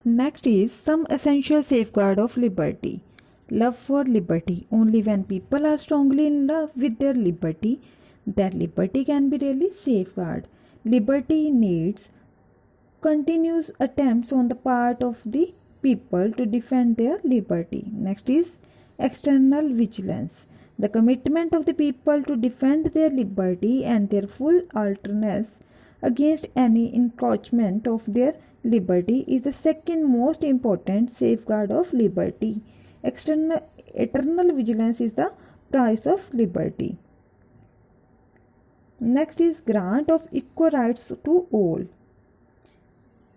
Next is some essential safeguard of liberty. Love for liberty. Only when people are strongly in love with their liberty, that liberty can be really safeguarded. Liberty needs continuous attempts on the part of the people to defend their liberty. Next is external vigilance. The commitment of the people to defend their liberty and their full alertness against any encroachment of their liberty is the second most important safeguard of liberty. Eternal vigilance is the price of liberty. Next is grant of equal rights to all.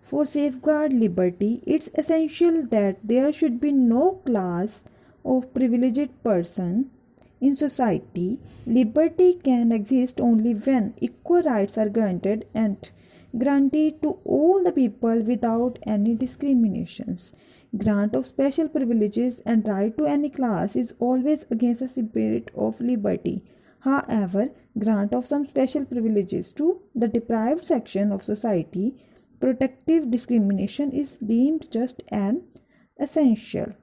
For safeguard liberty, it's essential that there should be no class of privileged person in society. Liberty can exist only when equal rights are granted and granted to all the people without any discriminations. Grant of special privileges and right to any class is always against the spirit of liberty. However, grant of some special privileges to the deprived section of society, protective discrimination is deemed just an essential.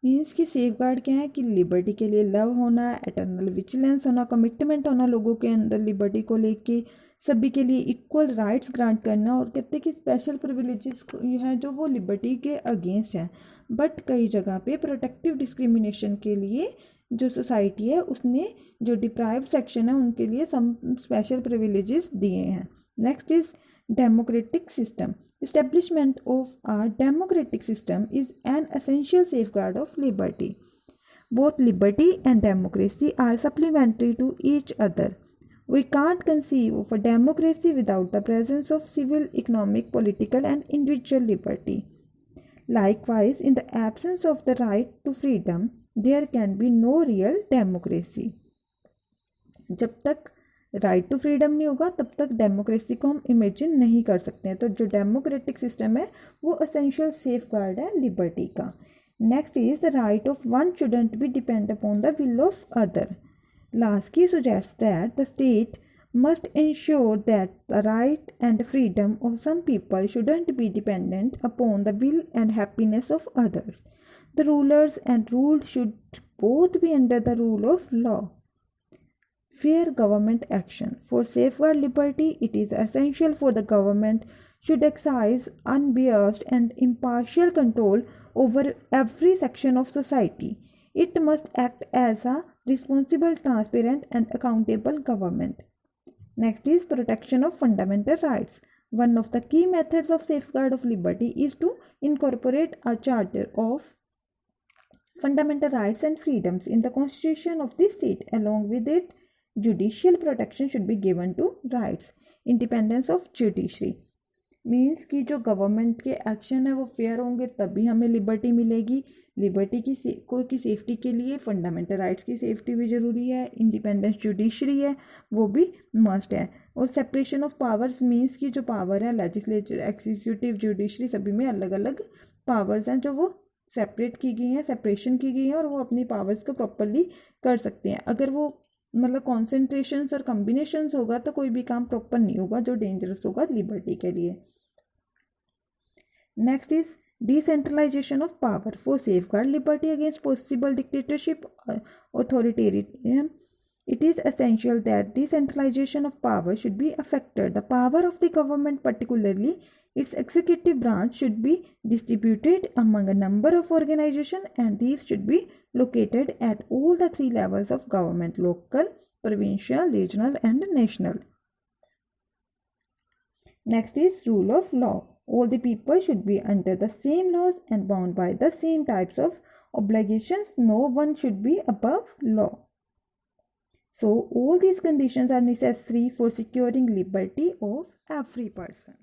Means कि safeguard क्या है कि liberty के लिए love होना, eternal vigilance होना, commitment होना लोगों के अंदर लिबर्टी को लेके, सभी के लिए इक्वल राइट्स ग्रांट करना, और कहते हैं कि स्पेशल प्रिविलेजेस हैं जो वो लिबर्टी के अगेंस्ट हैं, बट कई जगह पे प्रोटेक्टिव डिस्क्रिमिनेशन के लिए जो सोसाइटी है उसने जो डिप्राइव्ड सेक्शन है उनके लिए सम स्पेशल प्रिविलेजेस दिए हैं. Next is democratic system. Establishment of a democratic system is an essential safeguard of liberty. Both liberty and democracy are supplementary to each other. We can't conceive of a democracy without the presence of civil, economic, political, and individual liberty. Likewise, in the absence of the right to freedom, there can be no real democracy. जब तक right to freedom नहीं होगा तब तक democracy को हम imagine नहीं कर सकते हैं. तो जो डेमोक्रेटिक सिस्टम है वो एसेंशियल सेफगार्ड है लिबर्टी का. Next is the right of one shouldn't be depend upon the will of other. Lasky suggests that the state must ensure that the right and freedom of some people shouldn't be dependent upon the will and happiness of others. The rulers and ruled should both be under the rule of law. Fair government action. For safeguard liberty, it is essential for the government should exercise unbiased and impartial control over every section of society. It must act as a responsible, transparent, and accountable government. Next is protection of fundamental rights. One of the key methods of safeguard of liberty is to incorporate a charter of fundamental rights and freedoms in the constitution of the state. Along with it, judicial protection should be given to rights. Independence of judiciary means कि जो government के action है वो fair होंगे तभी हमें liberty मिलेगी. Liberty की सेफ्टी के लिए फंडामेंटल राइट्स की सेफ्टी भी ज़रूरी है. इंडिपेंडेंस जुडिशरी है वो भी मस्ट है. और सेपरेशन ऑफ पावर्स मीन्स कि जो पावर है लेजिस्लेचर, एग्जीक्यूटिव, जुडिशरी सभी में अलग अलग पावर्स हैं जो वो सेपरेट की गई हैं, सेपरेशन की गई हैं और वो अपनी पावर्स को प्रॉपरली कर सकते हैं. अगर वो मतलब कॉन्सेंट्रेशंस और कॉम्बिनेशंस होगा तो कोई भी काम प्रॉपर नहीं होगा जो डेंजरस होगा लिबर्टी के लिए. Next is decentralisation of power. For safeguard liberty against possible dictatorship authoritarian, it is essential that decentralization of power should be affected. The power of the government, particularly its executive branch, should be distributed among a number of organizations, and these should be located at all the three levels of government: local, provincial, regional, and national. Next is rule of law. All the people should be under the same laws and bound by the same types of obligations. No one should be above law. So all these conditions are necessary for securing liberty of every person.